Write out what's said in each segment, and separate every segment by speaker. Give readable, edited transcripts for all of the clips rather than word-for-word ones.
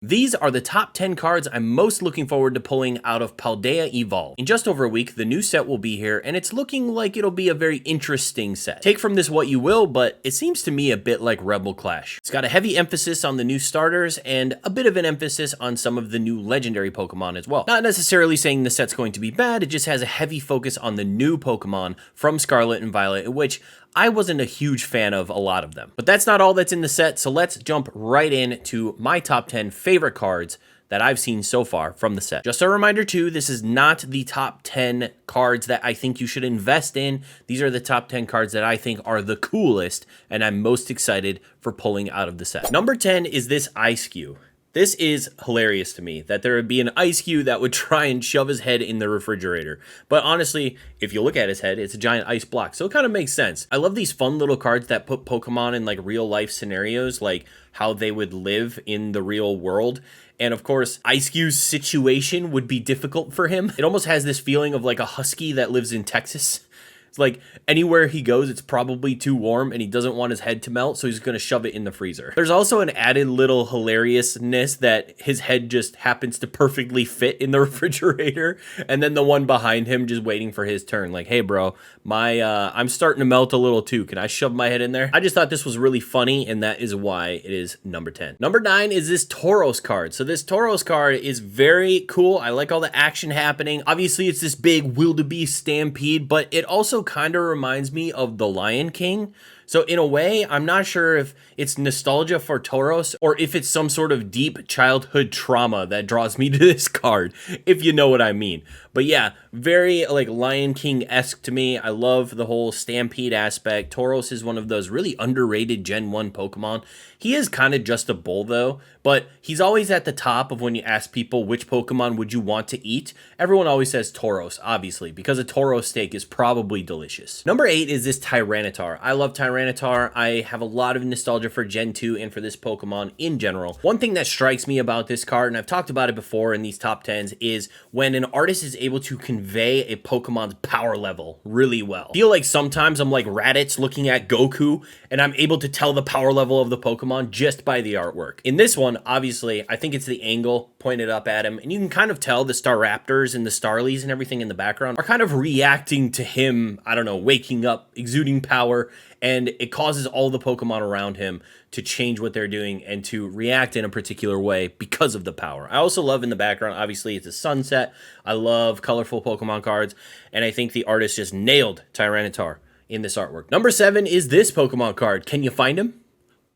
Speaker 1: These are the top 10 cards I'm most looking forward to pulling out of Paldea Evolved. In just over a week, the new set will be here, and it's looking like it'll be a very interesting set. Take from this what you will, but it seems to me a bit like Rebel Clash. It's got a heavy emphasis on the new starters, and a bit of an emphasis on some of the new legendary Pokemon as well. Not necessarily saying the set's going to be bad, it just has a heavy focus on the new Pokemon from Scarlet and Violet, which I wasn't a huge fan of a lot of them. But that's not all that's in the set, so let's jump right into my top 10 favorite cards that I've seen so far from the set. Just a reminder too, this is not the top 10 cards that I think you should invest in. These are the top 10 cards that I think are the coolest and I'm most excited for pulling out of the set. Number 10 is this Chiu. This is hilarious to me, that there would be an Chiu that would try and shove his head in the refrigerator. But honestly, if you look at his head, it's a giant ice block, so it kind of makes sense. I love these fun little cards that put Pokemon in like real life scenarios, like how they would live in the real world. And of course, Chiu's situation would be difficult for him. It almost has this feeling of like a husky that lives in Texas. It's like anywhere he goes, it's probably too warm and he doesn't want his head to melt, so he's going to shove it in the freezer. There's also an added little hilariousness that his head just happens to perfectly fit in the refrigerator, and then the one behind him just waiting for his turn. Like, hey bro, I'm starting to melt a little too. Can I shove my head in there? I just thought this was really funny, and that is why it is number 10. Number 9 is this Tauros card. So this Tauros card is very cool. I like all the action happening. Obviously, it's this big wildebeest stampede, but it also kind of reminds me of the Lion King. So in a way, I'm not sure if it's nostalgia for Tauros or if it's some sort of deep childhood trauma that draws me to this card, if you know what I mean. But yeah, very like Lion King-esque to me. I love the whole stampede aspect. Tauros is one of those really underrated Gen 1 Pokemon. He is kind of just a bull though, but he's always at the top of when you ask people which Pokemon would you want to eat. Everyone always says Tauros, obviously, because a Tauros steak is probably delicious. Number 8 is this Tyranitar. I love Tyranitar. I have a lot of nostalgia for Gen 2 and for this Pokemon in general. One thing that strikes me about this card, and I've talked about it before in these top 10s, is when an artist is able to convey a Pokemon's power level really well. I feel like sometimes I'm like Raditz looking at Goku, and I'm able to tell the power level of the Pokemon just by the artwork. In this one, obviously, I think it's the angle pointed up at him, and you can kind of tell the Staraptors and the Starlies and everything in the background are kind of reacting to him, I don't know, waking up, exuding power, and it causes all the Pokemon around him to change what they're doing and to react in a particular way because of the power. I also love in the background, obviously, it's a sunset. I love colorful Pokemon cards, and I think the artist just nailed Tyranitar in this artwork. Number 7 is this Pokemon card. Can you find him?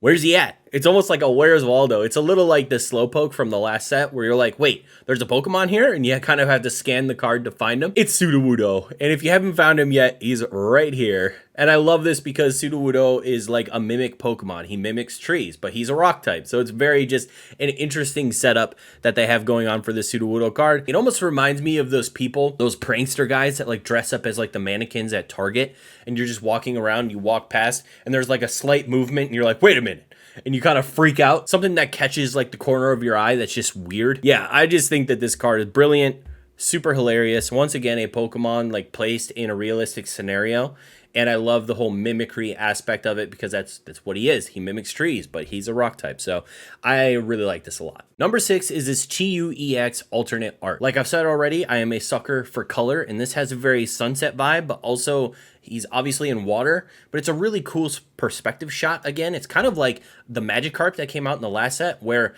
Speaker 1: Where's he at? It's almost like a Where's Waldo. It's a little like the Slowpoke from the last set where you're like, wait, there's a Pokemon here? And you kind of have to scan the card to find him. It's Sudowoodo. And if you haven't found him yet, he's right here. And I love this because Sudowoodo is like a mimic Pokemon. He mimics trees, but he's a rock type. So it's very just an interesting setup that they have going on for this Sudowoodo card. It almost reminds me of those people, those prankster guys that like dress up as like the mannequins at Target. And you're just walking around, you walk past, and there's like a slight movement, and you're like, wait a minute. And you kind of freak out. Something that catches like the corner of your eye that's just weird. Yeah, I just think that this card is brilliant, super hilarious. Once again, a Pokemon like placed in a realistic scenario. And I love the whole mimicry aspect of it because that's what he is. He mimics trees, but he's a rock type. So I really like this a lot. Number 6 is this Chiu EX alternate art. Like I've said already, I am a sucker for color, and this has a very sunset vibe, but also he's obviously in water, but it's a really cool perspective shot. Again, it's kind of like the Magikarp that came out in the last set where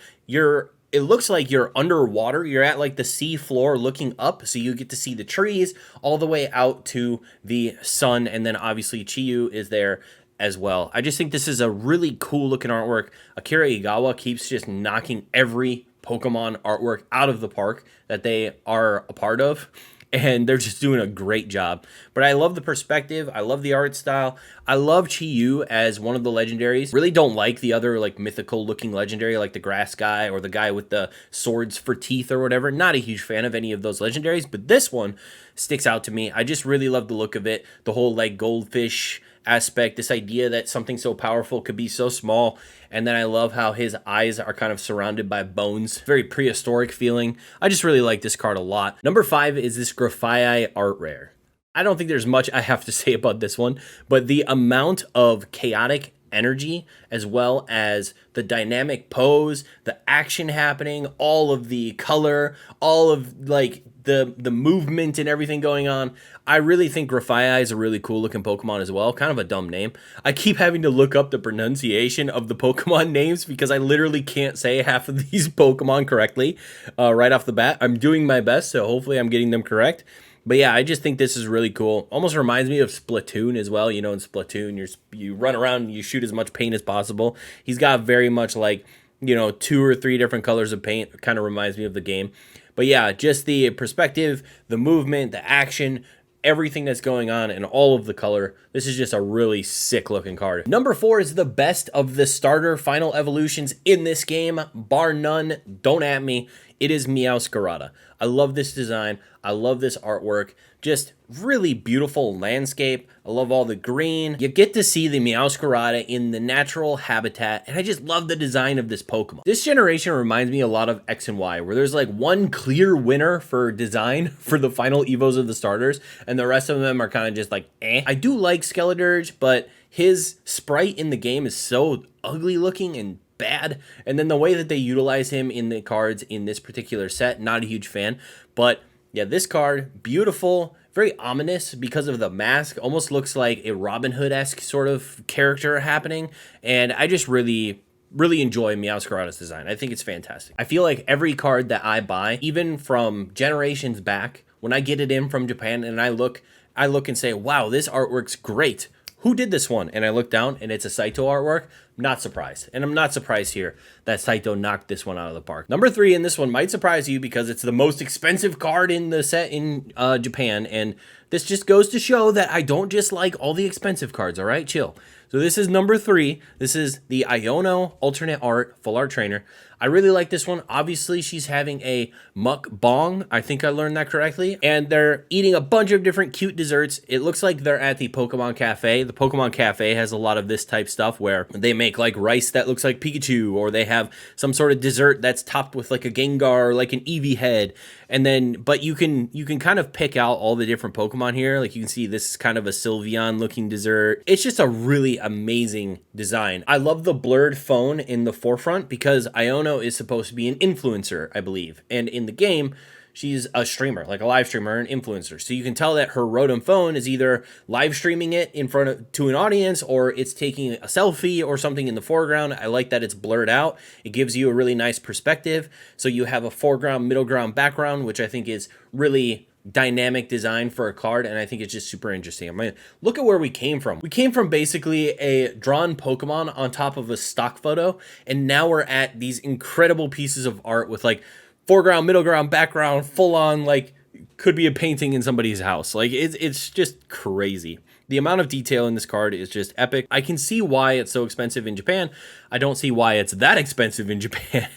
Speaker 1: it looks like you're underwater. You're at like the sea floor looking up, so you get to see the trees all the way out to the sun, and then obviously Chiu is there as well. I just think this is a really cool looking artwork. Akira Igawa keeps just knocking every Pokemon artwork out of the park that they are a part of. And they're just doing a great job. But I love the perspective. I love the art style. I love Chiu as one of the legendaries. Really don't like the other like mythical looking legendary like the grass guy or the guy with the swords for teeth or whatever. Not a huge fan of any of those legendaries, but this one sticks out to me. I just really love the look of it. The whole like goldfish aspect, this idea that something so powerful could be so small. And then I love how his eyes are kind of surrounded by bones. Very prehistoric feeling. I just really like this card a lot. Number 5 is this Graphia art rare. I don't think there's much I have to say about this one, but the amount of chaotic energy, as well as the dynamic pose, the action happening, all of the color, all of like the movement and everything going on. I really think Graphia is a really cool looking Pokemon as well. Kind of a dumb name. I keep having to look up the pronunciation of the Pokemon names because I literally can't say half of these Pokemon correctly right off the bat. I'm doing my best, so hopefully I'm getting them correct. But yeah, I just think this is really cool. Almost reminds me of Splatoon as well. You know, in Splatoon, you run around and you shoot as much paint as possible. He's got very much like, you know, 2 or 3 different colors of paint. It kind of reminds me of the game. But yeah, just the perspective, the movement, the action, everything that's going on, and all of the color. This is just a really sick looking card. Number 4 is the best of the starter final evolutions in this game, bar none. Don't at me. It is Meow Scarada. I love this design. I love this artwork. Just really beautiful landscape. I love all the green. You get to see the Meow Scarada in the natural habitat, and I just love the design of this Pokemon. This generation reminds me a lot of X and Y, where there's like one clear winner for design for the final Evos of the starters, and the rest of them are kind of just like, eh. I do like Skeledirge, but his sprite in the game is so ugly looking and bad, and then the way that they utilize him in the cards in this particular set, not a huge fan. But yeah, this card, beautiful, very ominous because of the mask, almost looks like a Robin Hood-esque sort of character happening, and I just really enjoy Meow Scarada's design. I think it's fantastic. I feel like every card that I buy, even from generations back, when I get it in from Japan and I look and say, wow, this artwork's great. Who did this one? And I look down and it's a Saito artwork. I'm not surprised. And I'm not surprised here that Saito knocked this one out of the park. Number 3, and this one might surprise you because it's the most expensive card in the set in Japan. And this just goes to show that I don't just like all the expensive cards, all right? Chill. So this is number 3. This is the Iono alternate art, full art trainer. I really like this one. Obviously, she's having a mukbang. I think I learned that correctly. And they're eating a bunch of different cute desserts. It looks like they're at the Pokemon Cafe. The Pokemon Cafe has a lot of this type stuff where they make like rice that looks like Pikachu, or they have some sort of dessert that's topped with like a Gengar or like an Eevee head. And then, but you can kind of pick out all the different Pokemon here. Like you can see this is kind of a Sylveon looking dessert. It's just a really amazing design. I love the blurred phone in the forefront because Iono is supposed to be an influencer, I believe. And in the game, she's a streamer, like a live streamer, an influencer. So you can tell that her Rotom phone is either live streaming it in front of to an audience, or it's taking a selfie or something in the foreground. I like that it's blurred out. It gives you a really nice perspective. So you have a foreground, middle ground, background, which I think is really dynamic design for a card, and I think it's just super interesting. I mean, look at where we came from. We came from basically a drawn Pokemon on top of a stock photo, and now we're at these incredible pieces of art with like foreground, middle ground, background, full on, like could be a painting in somebody's house. Like it's just crazy. The amount of detail in this card is just epic. I can see why it's so expensive in Japan. I don't see why it's that expensive in Japan,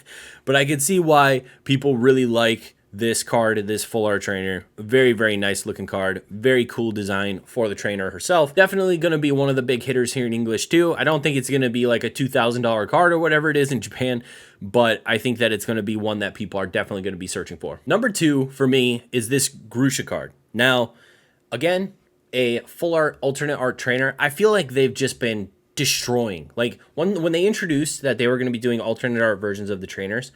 Speaker 1: but I can see why people really like this card, this full art trainer. Very, very nice looking card. Very cool design for the trainer herself. Definitely going to be one of the big hitters here in English too. I don't think it's going to be like a $2,000 card or whatever it is in Japan, but I think that it's going to be one that people are definitely going to be searching for. Number 2 for me is this Groucha card. Now, again, a full art alternate art trainer. I feel like they've just been destroying. Like when they introduced that they were going to be doing alternate art versions of the trainers,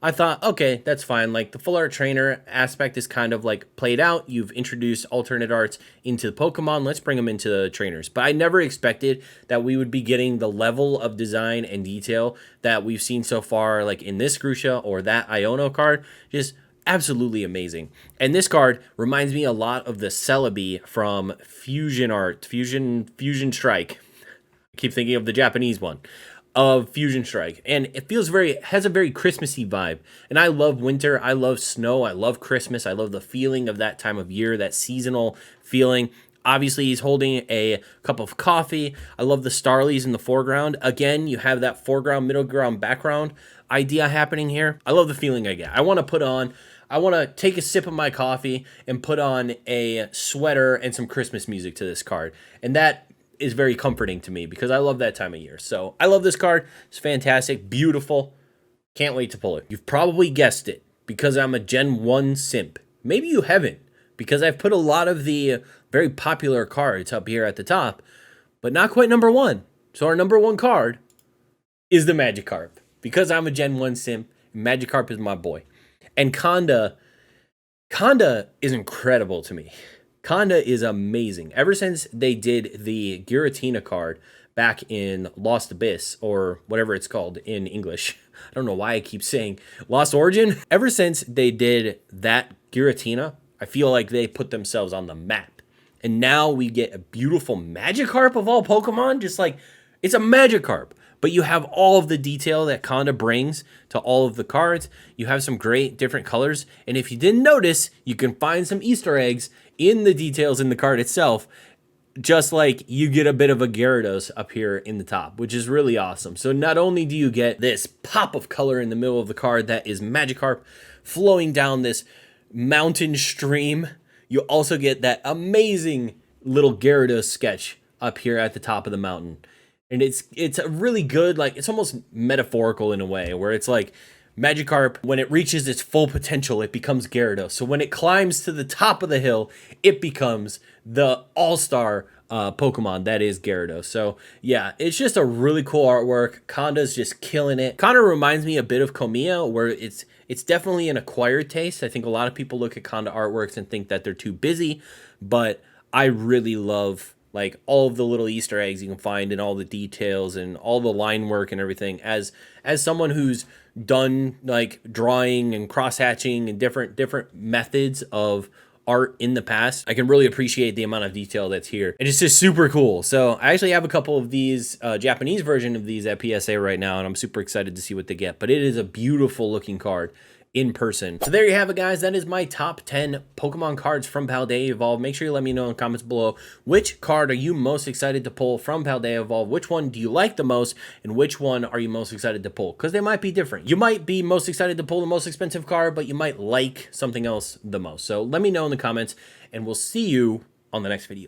Speaker 1: I thought, okay, that's fine. Like the full art trainer aspect is kind of like played out. You've introduced alternate arts into the Pokemon. Let's bring them into the trainers. But I never expected that we would be getting the level of design and detail that we've seen so far, like in this Groucha or that Iono card. Just absolutely amazing. And this card reminds me a lot of the Celebi from Fusion Art, Fusion Strike. I keep thinking of the Japanese one of Fusion Strike, and it has a very Christmassy vibe. And I love winter, I love snow, I love Christmas, I love the feeling of that time of year, that seasonal feeling. Obviously, he's holding a cup of coffee. I love the Starlies in the foreground. Again, you have that foreground, middle ground, background idea happening here. I love the feeling I get. I want to take a sip of my coffee and put on a sweater and some Christmas music to this card. And that is very comforting to me because I love that time of year. So I love this card. It's fantastic, beautiful. Can't wait to pull it. You've probably guessed it because I'm a Gen 1 simp. Maybe you haven't, because I've put a lot of the very popular cards up here at the top, but not quite number 1. So our number 1 card is the Magikarp. Because I'm a Gen 1 simp, Magikarp is my boy. And Conda is incredible to me. Conda is amazing. Ever since they did the Giratina card back in Lost Abyss, or whatever it's called in English. I don't know why I keep saying Lost Origin. Ever since they did that Giratina, I feel like they put themselves on the map. And now we get a beautiful Magikarp of all Pokemon. Just like, it's a Magikarp. But you have all of the detail that Conda brings to all of the cards. You have some great different colors. And if you didn't notice, you can find some Easter eggs in the details in the card itself. Just like you get a bit of a Gyarados up here in the top, which is really awesome. So not only do you get this pop of color in the middle of the card that is Magikarp flowing down this mountain stream, you also get that amazing little Gyarados sketch up here at the top of the mountain. And it's a really good, like, it's almost metaphorical in a way, where it's like Magikarp, when it reaches its full potential, it becomes Gyarados. So when it climbs to the top of the hill, it becomes the all-star Pokemon that is Gyarados. So yeah, it's just a really cool artwork. Conda's just killing it. Conda reminds me a bit of Komiya, where it's definitely an acquired taste. I think a lot of people look at Conda artworks and think that they're too busy, but I really love like all of the little Easter eggs you can find and all the details and all the line work and everything. As someone who's done like drawing and cross hatching and different methods of art in the past, I can really appreciate the amount of detail that's here. And it's just super cool. So I actually have a couple of these Japanese version of these at PSA right now, and I'm super excited to see what they get. But it is a beautiful looking card in person. So there you have it, guys. That is my top 10 Pokemon cards from Paldea Evolved. Make sure you let me know in the comments below which card are you most excited to pull from Paldea Evolved, which one do you like the most, and which one are you most excited to pull, because they might be different. You might be most excited to pull the most expensive card, but you might like something else the most. So let me know in the comments, and we'll see you on the next video.